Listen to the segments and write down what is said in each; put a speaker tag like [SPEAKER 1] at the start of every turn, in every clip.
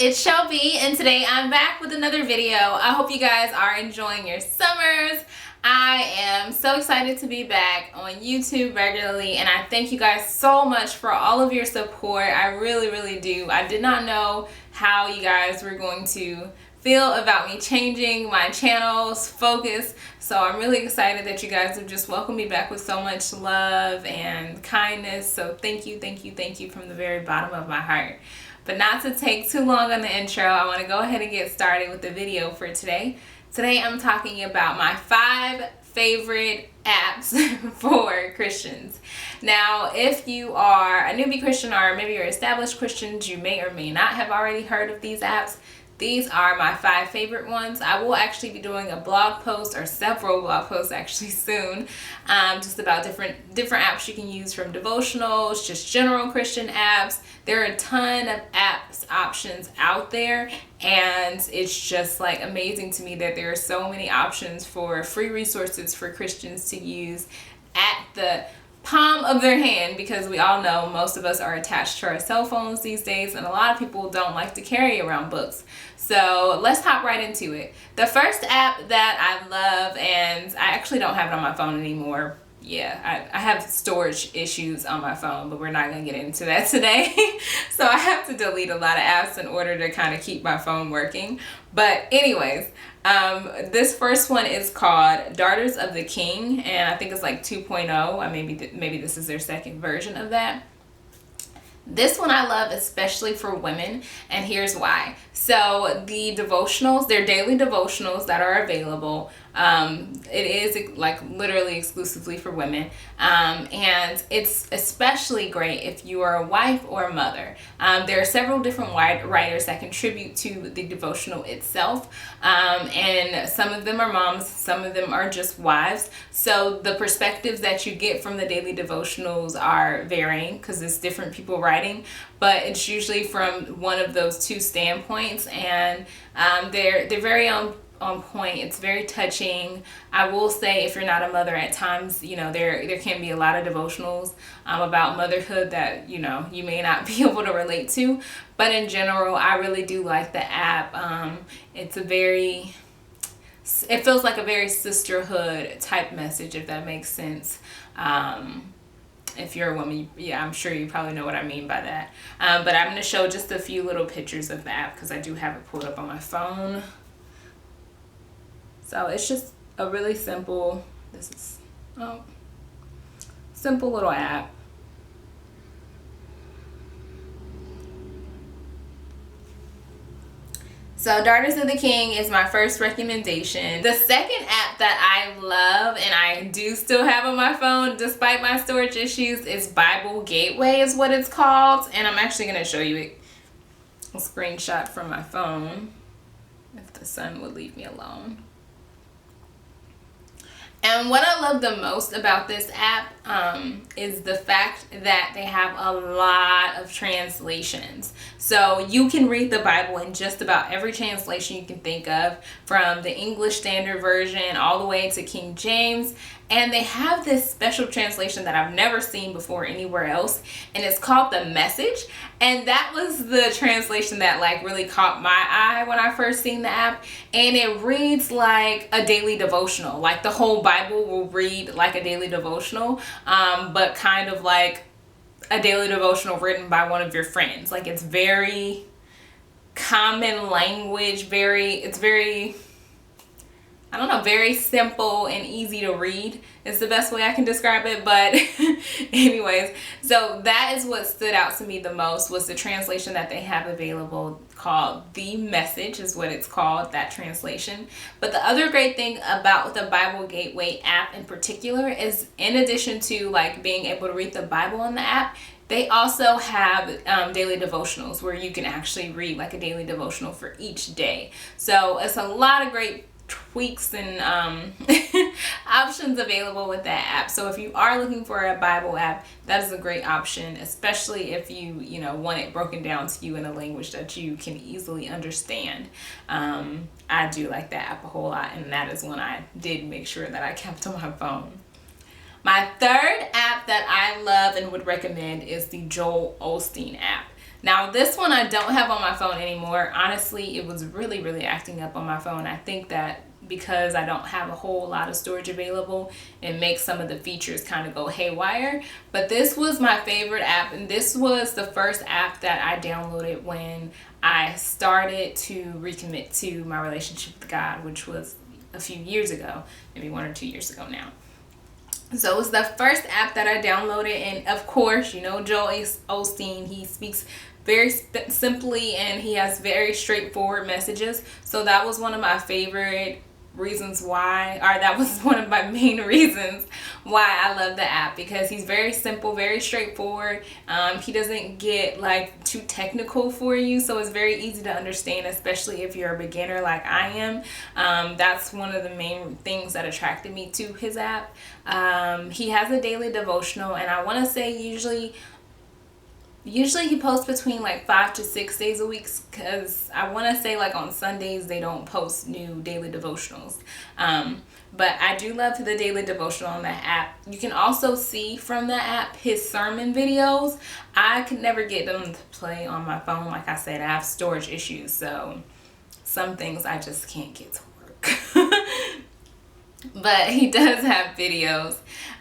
[SPEAKER 1] it's Chellbee, and today I'm back with another video. I hope you guys are enjoying your summers. I am so excited to be back on YouTube regularly, and I thank you guys so much for all of your support. I really do. I did not know how you guys were going to feel about me changing my channel's focus, so I'm really excited that you guys have just welcomed me back with so much love and kindness. So thank you from the very bottom of my heart. But not to take too long on the intro, I want to go ahead and get started with the video for today. Today I'm talking about my 5 favorite apps for Christians. Now, if you are a newbie Christian or maybe you're established Christians, you may or may not have already heard of these apps. These are my 5 favorite ones. I will actually be doing a blog post, or several blog posts actually soon, just about different apps you can use, from devotionals, just general Christian apps. There are a ton of apps options out there, and it's just like amazing to me that there are so many options for free resources for Christians to use at the palm of their hand, because we all know most of us are attached to our cell phones these days, and a lot of people don't like to carry around books. So let's hop right into it. The first app that I love, and I actually don't have it on my phone anymore. Yeah, I have storage issues on my phone, but we're not going to get into that today. So I have to delete a lot of apps in order to kind of keep my phone working. But anyways, this first one is called Daughters of the King, and I think it's like 2.0. Maybe this is their second version of that. This one I love especially for women, and here's why. So the devotionals, they're daily devotionals that are available. It is like literally exclusively for women, and it's especially great if you are a wife or a mother. There are several different writers that contribute to the devotional itself, and some of them are moms, some of them are just wives. So the perspectives that you get from the daily devotionals are varying because it's different people writing, but it's usually from one of those 2 standpoints, and they're very on point. It's very touching. I will say, if you're not a mother, at times, there can be a lot of devotionals about motherhood that, you may not be able to relate to. But in general, I really do like the app. It feels like a very sisterhood type message, if that makes sense. If you're a woman, yeah, I'm sure you probably know what I mean by that. But I'm going to show just a few little pictures of the app because I do have it pulled up on my phone. So it's just a really simple little app. So Daughters of the King is my first recommendation. The second app that I love, and I do still have on my phone despite my storage issues, is Bible Gateway is what it's called. And I'm actually going to show you a screenshot from my phone if the sun would leave me alone. And what I love the most about this app is the fact that they have a lot of translations. So you can read the Bible in just about every translation you can think of, from the English Standard Version all the way to King James. And they have this special translation that I've never seen before anywhere else, and it's called The Message. And that was the translation that really caught my eye when I first seen the app. And it reads like a daily devotional. Like the whole Bible will read like a daily devotional, but kind of like a daily devotional written by one of your friends. Like, it's very common language, it's very simple and easy to read is the best way I can describe it. But anyways, so that is what stood out to me the most, was the translation that they have available called The Message is what it's called, that translation. But the other great thing about the Bible Gateway app in particular is, in addition to being able to read the Bible on the app, they also have daily devotionals where you can actually read like a daily devotional for each day. So it's a lot of great tweaks and options available with that app. So if you are looking for a Bible app, that is a great option, especially if you want it broken down to you in a language that you can easily understand. I do like that app a whole lot, and that is one I did make sure that I kept on my phone. My third app that I love and would recommend is the Joel Osteen app. Now this one I don't have on my phone anymore. Honestly, it was really, really acting up on my phone. I think that because I don't have a whole lot of storage available, it makes some of the features kind of go haywire. But this was my favorite app, and this was the first app that I downloaded when I started to recommit to my relationship with God, which was a few years ago, maybe 1 or 2 years ago now. So it was the first app that I downloaded, and of course, you know, Joel Osteen, he speaks very simply and he has very straightforward messages. So that was one of my favorite reasons why, or that was one of my main reasons why I love the app, because he's very simple, very straightforward. He doesn't get like too technical for you, so it's very easy to understand, especially if you're a beginner like I am. That's one of the main things that attracted me to his app. He has a daily devotional, and I want to say usually he posts between like 5 to 6 days a week, because I want to say like on Sundays they don't post new daily devotionals. But I do love the daily devotional on that app. You can also see from the app his sermon videos. I could never get them to play on my phone. Like I said, I have storage issues, so some things I just can't get to work. But he does have videos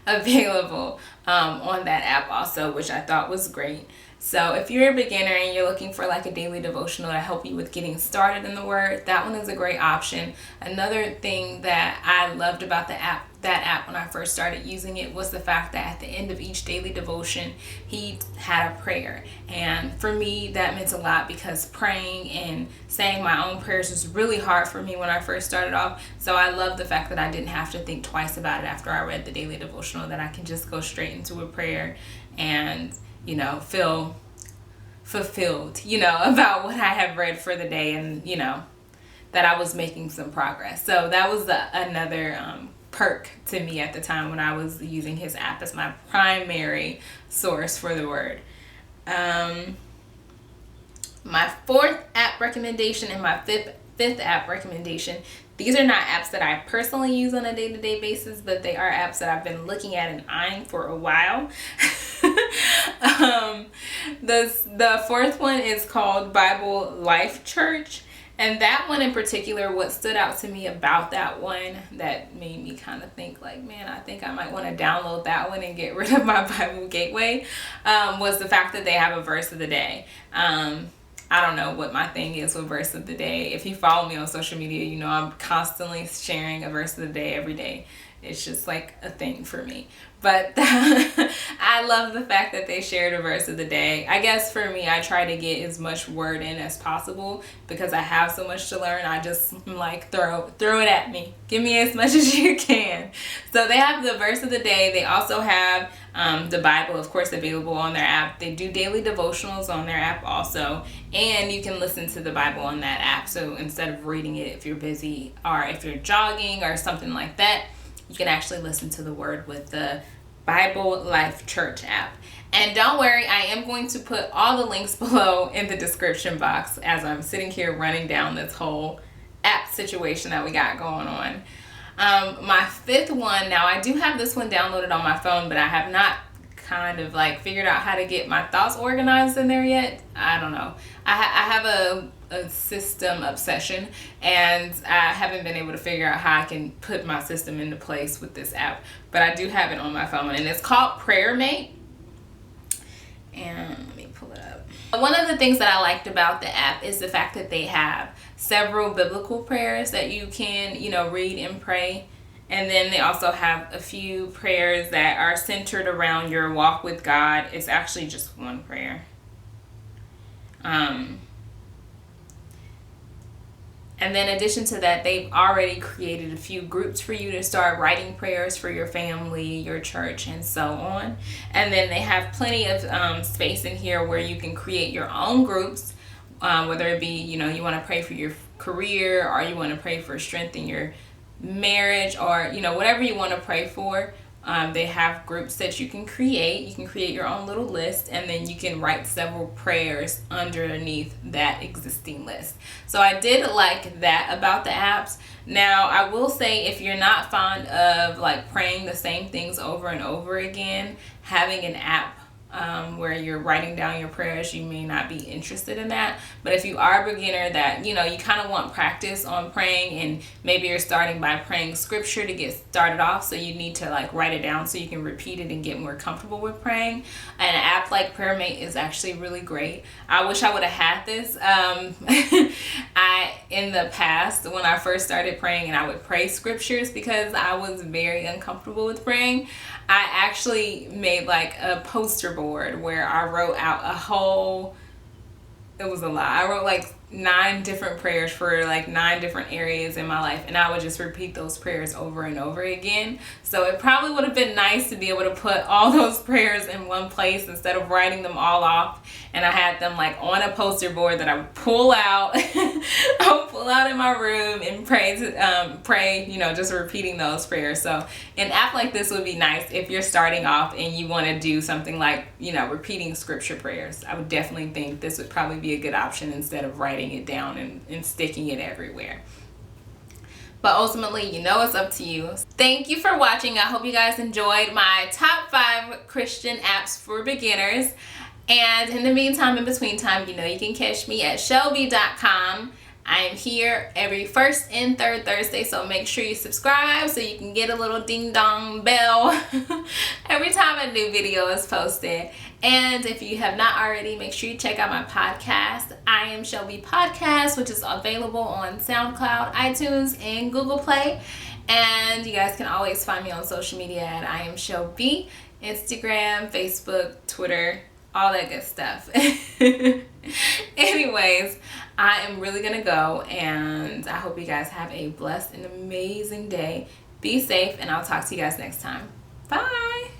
[SPEAKER 1] available on that app also, which I thought was great. So if you're a beginner and you're looking for like a daily devotional to help you with getting started in the Word, that one is a great option. Another thing that I loved about that app when I first started using it, was the fact that at the end of each daily devotion, he had a prayer. And for me, that meant a lot, because praying and saying my own prayers was really hard for me when I first started off. So I love the fact that I didn't have to think twice about it after I read the daily devotional, that I can just go straight into a prayer and, you know, feel fulfilled, you know, about what I have read for the day, and, you know, that I was making some progress. So that was another perk to me at the time when I was using his app as my primary source for the Word. My fourth app recommendation and my fifth app recommendation, these are not apps that I personally use on a day-to-day basis, but they are apps that I've been looking at and eyeing for a while. The fourth one is called Bible Life Church. And that one in particular, what stood out to me about that one that made me kind of think like, man, I think I might want to download that one and get rid of my Bible Gateway, was the fact that they have a verse of the day. I don't know what my thing is with verse of the day. If you follow me on social media, you know I'm constantly sharing a verse of the day every day. It's just like a thing for me. But I love the fact that they shared a verse of the day. I guess for me, I try to get as much word in as possible, because I have so much to learn. I just like throw it at me. Give me as much as you can. So they have the verse of the day. They also have the Bible, of course, available on their app. They do daily devotionals on their app also, and you can listen to the Bible on that app. So instead of reading it if you're busy or if you're jogging or something like that, you can actually listen to the Word with the Bible Life Church app. And don't worry, I am going to put all the links below in the description box as I'm sitting here running down this whole app situation that we got going on. My fifth one, now I do have this one downloaded on my phone, but I have not kind of like figured out how to get my thoughts organized in there yet. I don't know. I have a system obsession, and I haven't been able to figure out how I can put my system into place with this app, but I do have it on my phone, and it's called PrayerMate. And let me pull it up. One of the things that I liked about the app is the fact that they have several biblical prayers that you can, you know, read and pray. And then they also have a few prayers that are centered around your walk with God. It's actually just one prayer. And then in addition to that, they've already created a few groups for you to start writing prayers for your family, your church, and so on. And then they have plenty of space in here where you can create your own groups, whether it be, you know, you want to pray for your career, or you want to pray for strength in your marriage, or, you know, whatever you want to pray for. They have groups that you can create. You can create your own little list, and then you can write several prayers underneath that existing list. So I did like that about the apps. Now, I will say, if you're not fond of like praying the same things over and over again, having an app where you're writing down your prayers, you may not be interested in that. But if you are a beginner that, you kind of want practice on praying, and maybe you're starting by praying scripture to get started off, so you need to like write it down so you can repeat it and get more comfortable with praying. And an app like PrayerMate is actually really great. I wish I would have had this. In the past, when I first started praying and I would pray scriptures, because I was very uncomfortable with praying, I actually made like a poster board where I wrote out it was a lot. I wrote like 9 different prayers for like 9 different areas in my life, and I would just repeat those prayers over and over again. So it probably would have been nice to be able to put all those prayers in one place instead of writing them all off. And I had them like on a poster board that I would pull out I would pull out in my room and pray, just repeating those prayers. So an app like this would be nice if you're starting off and you want to do something like, repeating scripture prayers. I would definitely think this would probably be a good option instead of writing it down and sticking it everywhere. But ultimately, it's up to you. Thank you for watching. I hope you guys enjoyed my top 5 Christian apps for beginners. And in the meantime, in between time, you can catch me at Chellbee.com. I am here every first and third Thursday, so make sure you subscribe so you can get a little ding dong bell every time a new video is posted. And if you have not already, make sure you check out my podcast, I Am Chellbee Podcast, which is available on SoundCloud, iTunes, and Google Play. And you guys can always find me on social media at I Am Chellbee, Instagram, Facebook, Twitter, all that good stuff. Anyways, I am really gonna go, and I hope you guys have a blessed and amazing day. Be safe, and I'll talk to you guys next time. Bye.